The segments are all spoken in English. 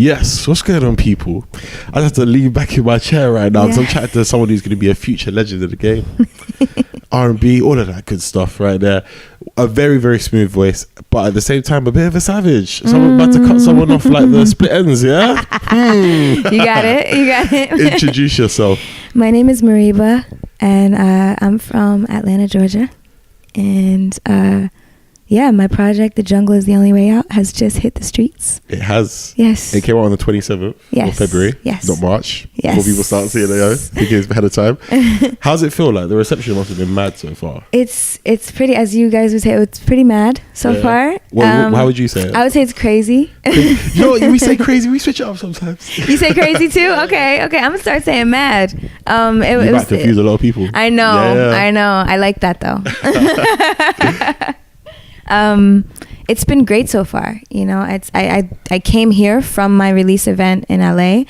Yes, what's going on, people? I have to lean back in my chair right now because I'm chatting to someone who's going to be a future legend of the game. R&B, all of that good stuff right there. A very, very smooth voice, but at the same time, a bit of a savage. Someone about to cut someone off like the split ends, yeah? You got it. Introduce yourself. My name is Mereba, and I'm from Atlanta, Georgia. And my project, The Jungle Is the Only Way Out, has just hit the streets. It has. Yes. It came out on the 27th of February. Yes. Not March. Yes. Before people start seeing it, thinking it's ahead of time. How's it feel like? The reception must have been mad so far. It's pretty, as you guys would say, it's pretty mad so far. How would you say it? I would say it's crazy. You know what? We say crazy. We switch it up sometimes. You say crazy too? Okay. I'm going to start saying mad. You might confuse a lot of people. I know. I like that though. It's been great so far. You know, I came here from my release event in LA,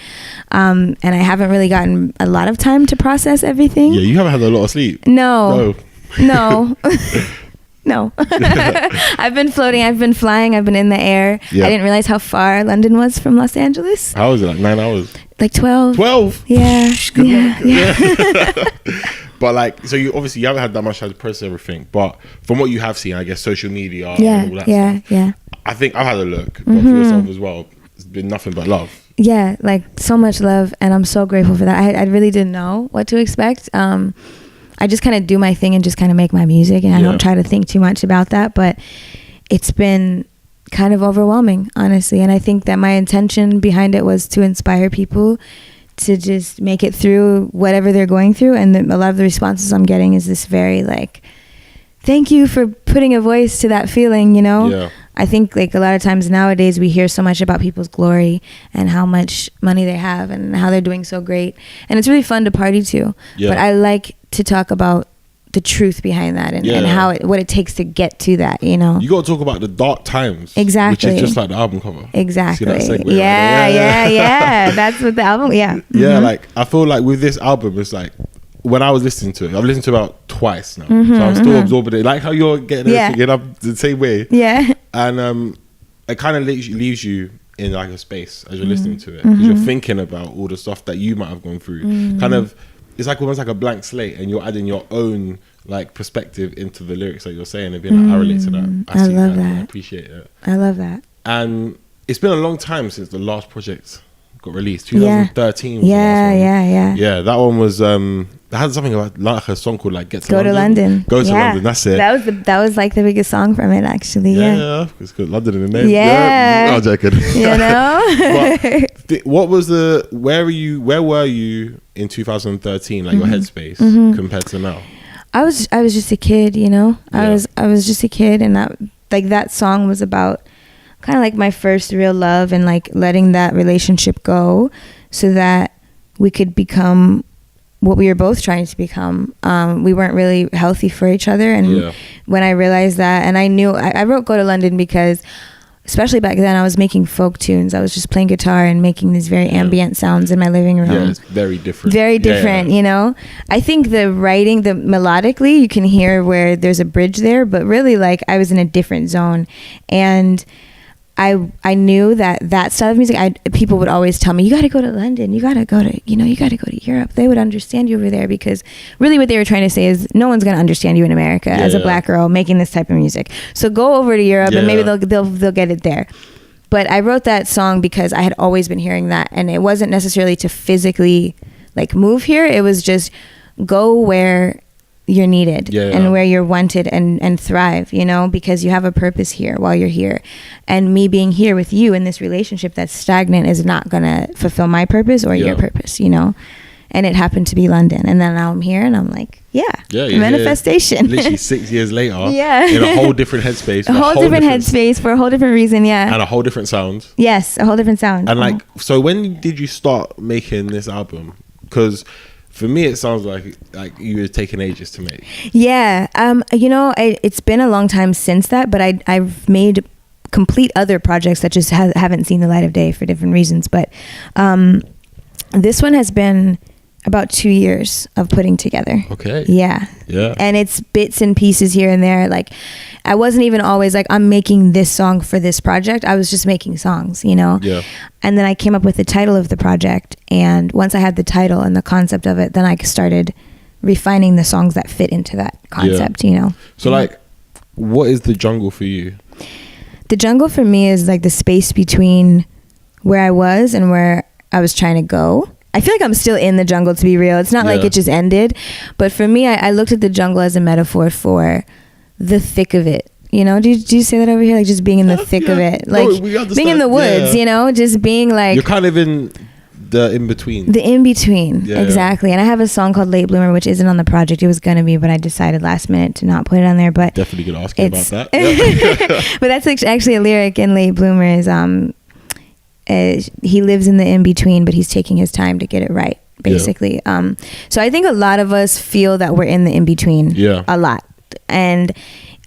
and I haven't really gotten a lot of time to process everything. Yeah, you haven't had a lot of sleep. No. No. I've been floating, I've been flying, I've been in the air. Yeah. I didn't realize how far London was from Los Angeles. How was it? Like 9 hours? Like 12. 12? Yeah. Good luck. Yeah. But like, so you haven't had that much time to process everything. But from what you have seen, I guess social media and all that stuff. Yeah. I think I've had a look, but for yourself as well, it's been nothing but love. Yeah, like so much love, and I'm so grateful for that. I really didn't know what to expect. I just kind of do my thing and just kind of make my music, and I don't try to think too much about that. But it's been kind of overwhelming, honestly. And I think that my intention behind it was to inspire people to just make it through whatever they're going through. And a lot of the responses I'm getting is this very like, thank you for putting a voice to that feeling, you know? Yeah. I think like a lot of times nowadays we hear so much about people's glory and how much money they have and how they're doing so great. And it's really fun to party to. Yeah. But I like to talk about the truth behind that and how what it takes to get to that, you know. You got to talk about the dark times. Exactly. Which is just like the album cover. Exactly. See that segue Yeah. That's what the album, Yeah, like I feel like with this album, it's like when I was listening to it, I've listened to it about twice now. So I'm still absorbing it. Like how you're getting everything up the same way. Yeah. And it kind of leaves you in like a space as you're listening to it. Because you're thinking about all the stuff that you might have gone through. Kind of, it's like almost like a blank slate, and you're adding your own like perspective into the lyrics that you're saying and being like, I relate to that. I love that. I appreciate it. I love that. And it's been a long time since the last project got released. 2013 was the last one. Yeah, that one was it had something about like a song called like Go to London. Go to London, that's it. That was like the biggest song from it actually. Yeah. It's got London in the name. Yeah. I'm joking. You know? But what was where were you in 2013, like your headspace compared to now? I was just a kid, you know. I was just a kid, and that song was about kind of like my first real love and like letting that relationship go so that we could become what we were both trying to become. We weren't really healthy for each other, and when I realized that, and I knew I wrote Go to London because especially back then I was making folk tunes. I was just playing guitar and making these very ambient sounds in my living room. Yeah, it's very different. Very different, you know. I think the writing, melodically, you can hear where there's a bridge there, but really like I was in a different zone. And I knew that style of music, people would always tell me, you got to go to London, you got to go to Europe. They would understand you over there, because really what they were trying to say is no one's going to understand you in America as a black girl making this type of music. So go over to Europe and maybe they'll get it there. But I wrote that song because I had always been hearing that, and it wasn't necessarily to physically like move here. It was just go where you're needed and where you're wanted and thrive, you know, because you have a purpose here while you're here. And me being here with you in this relationship that's stagnant is not going to fulfill my purpose or your purpose, you know. And it happened to be London. And then now I'm here and I'm like, manifestation. Literally 6 years later, in a whole different headspace. A whole different headspace for a whole different reason, And a whole different sound. Yes, a whole different sound. And like, so when did you start making this album? Because for me, it sounds like you were taking ages to make. Yeah. You know, it's been a long time since that, but I've made complete other projects that just haven't seen the light of day for different reasons. But this one has been about 2 years of putting together. Okay. Yeah. And it's bits and pieces here and there. Like, I wasn't even always like, I'm making this song for this project. I was just making songs, you know? Yeah. And then I came up with the title of the project. And once I had the title and the concept of it, then I started refining the songs that fit into that concept, you know? So like, what is the jungle for you? The jungle for me is like the space between where I was and where I was trying to go. I feel like I'm still in the jungle, to be real. It's not like it just ended. But for me, I looked at the jungle as a metaphor for the thick of it. You know, do you say that over here? Like just being in the thick of it. Like being in the woods, you know, just being like... You're kind of in the in-between. The in-between, exactly. And I have a song called Late Bloomer, which isn't on the project. It was going to be, but I decided last minute to not put it on there. But definitely going to ask you about that. But that's actually a lyric in Late Bloomer is... he lives in the in-between, but he's taking his time to get it right, basically. So I think a lot of us feel that we're in the in-between a lot. And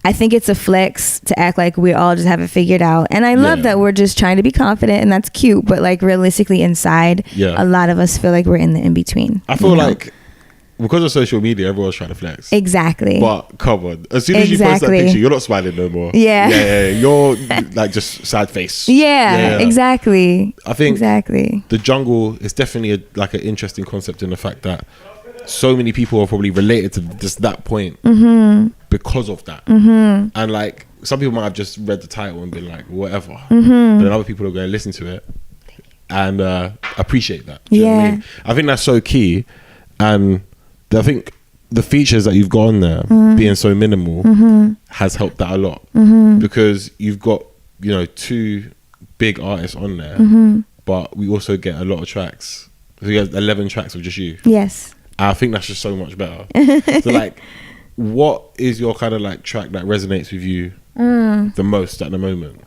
I think it's a flex to act like we all just have it figured out. And I love that we're just trying to be confident, and that's cute. But like realistically inside, a lot of us feel like we're in the in-between. I feel like because of social media, everyone's trying to flex. Exactly. But come on, as soon as you post that picture, you're not smiling no more. Yeah. You're like just sad face. Yeah, exactly. I think the jungle is definitely like an interesting concept in the fact that so many people are probably related to just that point because of that. And like some people might have just read the title and been like, whatever. But then other people are going to listen to it and appreciate that. Do you know what I mean? I think that's so key. And I think the features that you've got on there being so minimal has helped that a lot because you've got, you know, 2 big artists on there, but we also get a lot of tracks. So you have 11 tracks of just you. Yes. I think that's just so much better. So like, what is your kind of like track that resonates with you the most at the moment?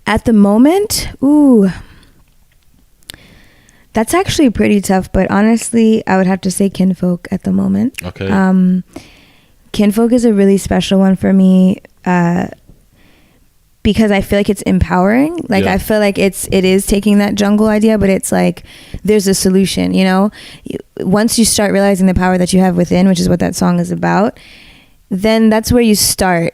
At the moment? Ooh. That's actually pretty tough, but honestly, I would have to say Kinfolk at the moment. Okay. Kinfolk is a really special one for me because I feel like it's empowering. Like I feel like it is taking that jungle idea, but it's like there's a solution, you know? Once you start realizing the power that you have within, which is what that song is about, then that's where you start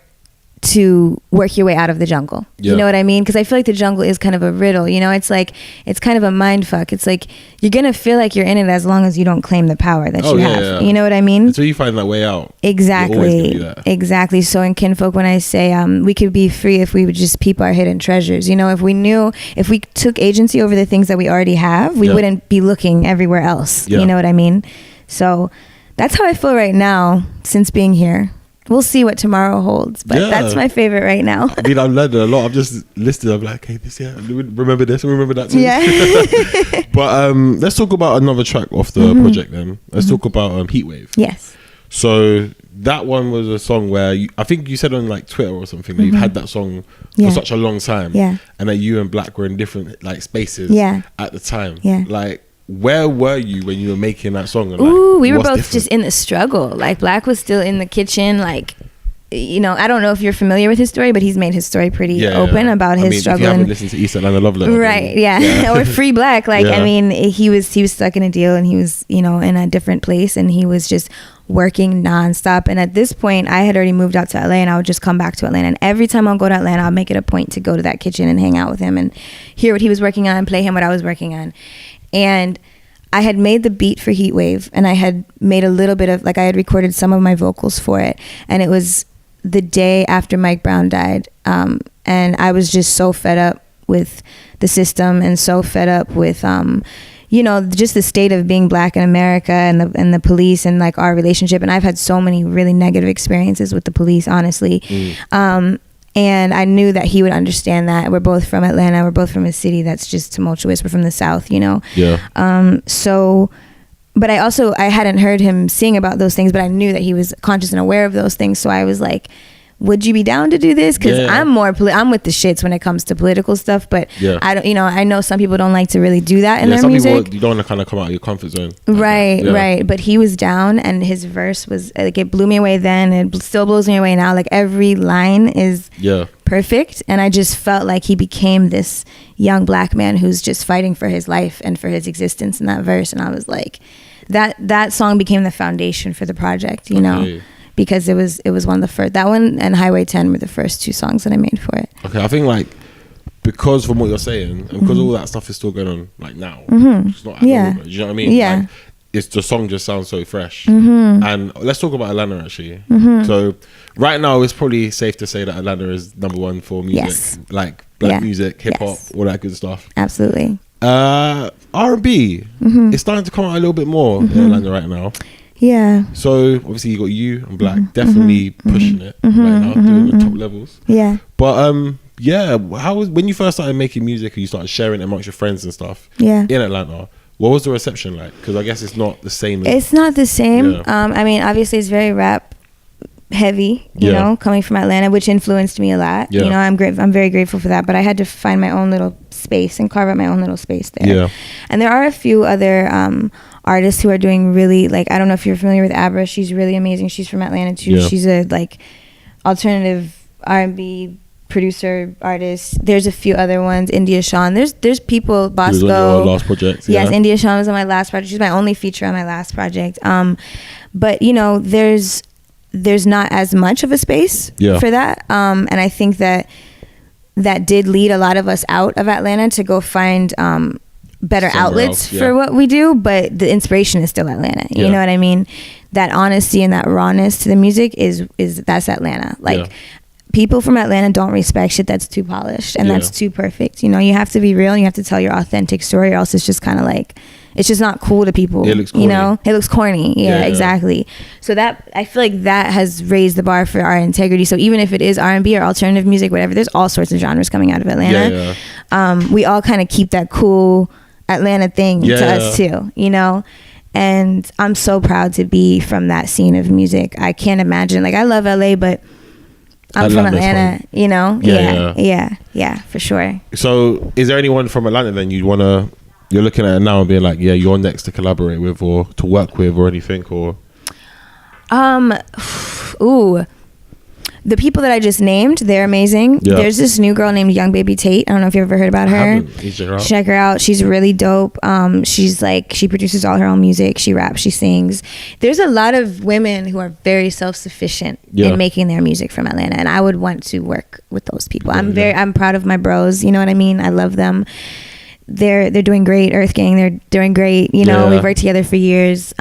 to work your way out of the jungle. You know what I mean? Because I feel like the jungle is kind of a riddle, you know? It's like, it's kind of a mind fuck. It's like, you're going to feel like you're in it as long as you don't claim the power that you have. You know what I mean? Until you find that way out. Exactly. Exactly. So in Kinfolk, when I say we could be free if we would just peep our hidden treasures, you know, if we took agency over the things that we already have, we wouldn't be looking everywhere else. You know what I mean? So that's how I feel right now since being here. We'll see what tomorrow holds, but that's my favorite right now. I mean, I've learned a lot. I've just listed. I'm like, hey, this, remember this, remember that too. Yeah. But let's talk about another track off the project then. Let's talk about Heatwave. Yes. So that one was a song where I think you said on like Twitter or something that you've had that song for such a long time, and that you and Black were in different like spaces at the time. Like, where were you when you were making that song? And ooh, we were both just in the struggle. Like Black was still in the kitchen. Like, you know, I don't know if you're familiar with his story, but he's made his story pretty open about his struggle. If you haven't listened to East Atlanta Love Letter, right? Or Free Black. Like, I mean, he was stuck in a deal, and he was, you know, in a different place, and he was just working nonstop. And at this point, I had already moved out to LA, and I would just come back to Atlanta. And every time I'll go to Atlanta, I'll make it a point to go to that kitchen and hang out with him and hear what he was working on, play him what I was working on, and I had made the beat for Heatwave, and I had made a little bit of, like, I had recorded some of my vocals for it, and it was the day after Mike Brown died, and I was just so fed up with the system and so fed up with, you know, just the state of being Black in America and the police and like our relationship. And I've had so many really negative experiences with the police, honestly. And I knew that he would understand that. We're both from Atlanta. We're both from a city that's just tumultuous. We're from the South, you know? So, but I hadn't heard him sing about those things, but I knew that he was conscious and aware of those things. So I was like, would you be down to do this? Because I'm with the shits when it comes to political stuff, but I don't, you know, I know some people don't like to really do that in their music. People, you don't want to kind of come out of your comfort zone. Right. But he was down, and his verse was like, it blew me away then. It still blows me away now. Like every line is perfect. And I just felt like he became this young Black man who's just fighting for his life and for his existence in that verse. And I was like, that song became the foundation for the project, you know, because it was one of the first. That one and Highway 10 were the first 2 songs that I made for it. Okay, I think like because from what you're saying, and because all that stuff is still going on like now, it's not. Yeah. Do you know what I mean? Yeah. Like, it's the song just sounds so fresh. And let's talk about Atlanta actually. So right now it's probably safe to say that Atlanta is number 1 for music, like black music, hip hop, all that good stuff. Absolutely. R&B, it's starting to come out a little bit more in Atlanta right now. Yeah. So obviously you got you and Black definitely pushing it right now, doing the top levels. Yeah. But yeah, how was when you first started making music and you started sharing it amongst your friends and stuff? Yeah. In Atlanta, what was the reception like? Because I guess it's not the same. It's not the same. I mean, obviously it's very rap heavy, you know, coming from Atlanta, which influenced me a lot. You know, I'm very grateful for that. But I had to find my own little space and carve out my own little space there. Yeah. And there are a few other artists who are doing really, like, I don't know if you're familiar with Abra. She's really amazing. She's from Atlanta too. Yeah. She's a like alternative R&B producer, artist. There's a few other ones. India Shawn. There's people. Bosco. She was on your last project. Yeah. Yes, India Shawn was on my last project. She's my only feature on my last project. But you know, there's not as much of a space for that. And I think that did lead a lot of us out of Atlanta to go find better outlets for what we do. But the inspiration is still Atlanta. You know what I mean? That honesty and that rawness to the music is that's Atlanta. Like. People from Atlanta don't respect shit that's too polished and that's too perfect. You know, you have to be real and you have to tell your authentic story, or else it's just kind of like, it's just not cool to people. It looks corny. You know, it looks corny. Yeah, exactly. So that, I feel like that has raised the bar for our integrity. So even if it is R&B or alternative music, whatever, there's all sorts of genres coming out of Atlanta. We all kind of keep that cool Atlanta thing to us too, you know? And I'm so proud to be from that scene of music. I can't imagine, like, I love LA, but I'm from Atlanta, you know? Yeah, for sure. So is there anyone from Atlanta then you're looking at it now and being like, yeah, you're next to collaborate with or to work with or anything, or? The people that I just named, they're amazing. There's this new girl named Young Baby Tate. I don't know if you ever heard about her. Check her out. She's really dope. She's like, she produces all her own music. She raps, she sings. There's a lot of women who are very self-sufficient in making their music from Atlanta, and I would want to work with those people. I'm proud of my bros. You know what I mean? I love them. They're doing great. Earth Gang, they're doing great. You know, we've worked together for years.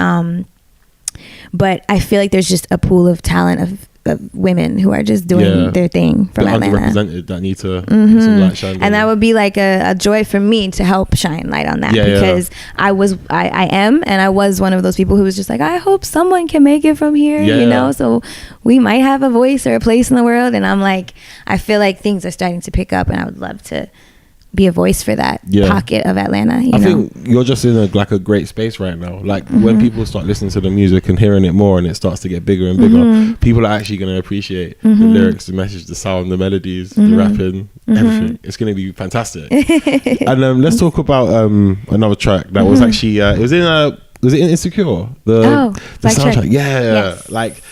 But I feel like there's just a pool of talent of women who are just doing their thing from Atlanta. Underrepresented that need to get some light shine. And that would be like a joy for me to help shine light on that, because I am and I was one of those people who was just like, I hope someone can make it from here, you know, so we might have a voice or a place in the world. And I'm like, I feel like things are starting to pick up, and I would love to be a voice for that pocket of Atlanta. I think you're just in a great space right now. Like when people start listening to the music and hearing it more, and it starts to get bigger and bigger, people are actually going to appreciate the lyrics, the message, the sound, the melodies, the rapping, everything. It's going to be fantastic. And let's talk about another track that was actually was it in Insecure? The soundtrack. Yes. Like,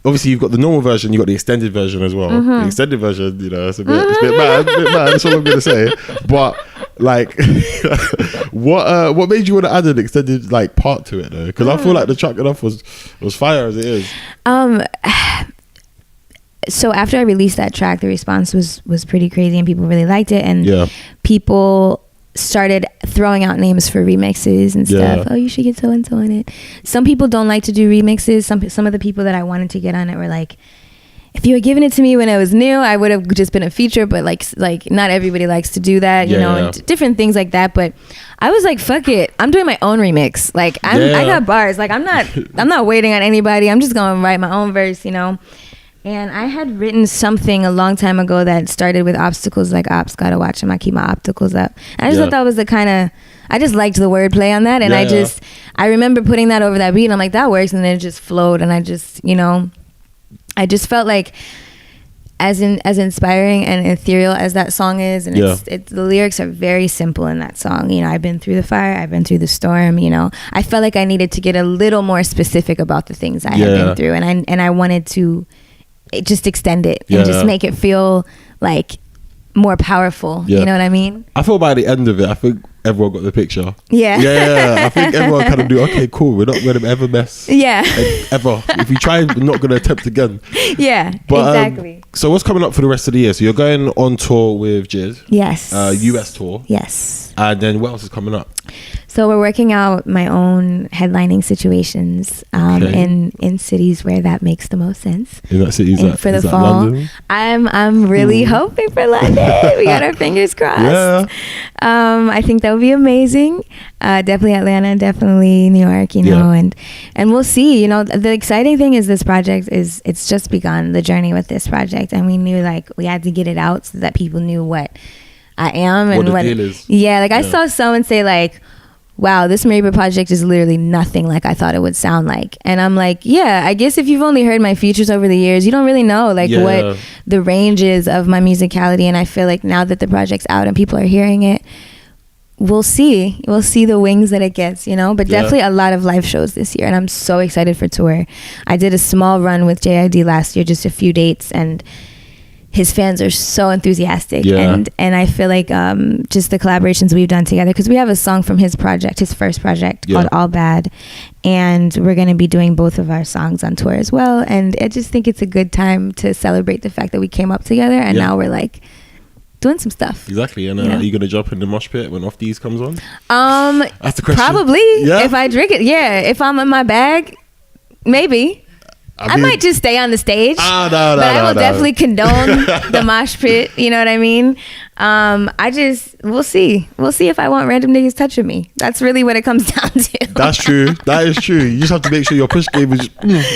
obviously you've got the normal version, you've got the extended version as well. The extended version, you know, it's a bit mad, that's all I'm gonna say. But like what made you want to add an extended like part to it though? Because I feel like the track enough was fire as it is. So after I released that track, the response was pretty crazy, and people really liked it, and people started throwing out names for remixes and stuff. Oh, you should get so and so on it. Some people don't like to do remixes. Some of the people that I wanted to get on it were like, if you had given it to me when it was new, I would have just been a feature, but like not everybody likes to do that, you know, and different things like that. But I was like, fuck it, I'm doing my own remix. Like I got bars. Like I'm not waiting on anybody. I'm just gonna write my own verse, you know. And I had written something a long time ago that started with obstacles, like ops gotta watch them, I keep my opticals up. And I just thought that was the kind of, I just liked the wordplay on that, and I remember putting that over that beat, and I'm like, that works, and then it just flowed, and I just, you know, I just felt like as inspiring and ethereal as that song is, and the lyrics are very simple in that song. You know, I've been through the fire, I've been through the storm. You know, I felt like I needed to get a little more specific about the things I had been through, and I wanted to just extend it and just make it feel like more powerful. Yeah. You know what I mean? I thought by the end of it, I think everyone got the picture. Yeah. I think everyone kind of knew, okay, cool, we're not going to ever mess. Yeah. Ever. If we try, we're not going to attempt again. Yeah, But, exactly. So what's coming up for the rest of the year? So you're going on tour with J.I.D. Yes. US tour. Yes. And then what else is coming up? So we're working out my own headlining situations in cities where that makes the most sense. In that city, For the fall, London? I'm really hoping for London. We got our fingers crossed. Yeah. I think that would be amazing. Definitely Atlanta, definitely New York, you know, and we'll see. You know, the exciting thing is this project it's just begun, the journey with this project, and we knew like we had to get it out so that people knew what I am and what the deal is. Yeah, like I saw someone say like, wow, this Mereba project is literally nothing like I thought it would sound like. And I'm like, yeah, I guess if you've only heard my features over the years, you don't really know like what the range is of my musicality. And I feel like now that the project's out and people are hearing it, we'll see the wings that it gets, you know. But definitely a lot of live shows this year, and I'm so excited for tour. I did a small run with J.I.D. last year, just a few dates, and his fans are so enthusiastic. And I feel like just the collaborations we've done together, because we have a song from his project, his first project, called All Bad, and we're going to be doing both of our songs on tour as well. And I just think it's a good time to celebrate the fact that we came up together, and now we're like doing some stuff. Exactly. And are you going to jump in the mosh pit when Off These comes on? That's the question. Probably. If I drink it. Yeah. If I'm in my bag, maybe. I might just stay on the stage, but I will definitely condone the mosh pit. You know what I mean? We'll see. We'll see if I want random niggas touching me. That's really what it comes down to. That's true. That is true. You just have to make sure your push game is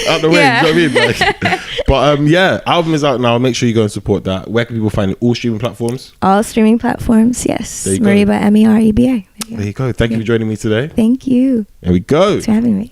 out the way. Yeah. You know what I mean? But album is out now. Make sure you go and support that. Where can people find it? All streaming platforms? All streaming platforms, yes. There you go. Mereba, Mereba. There you go. Thank you for joining me today. Thank you. There we go. Thanks for having me.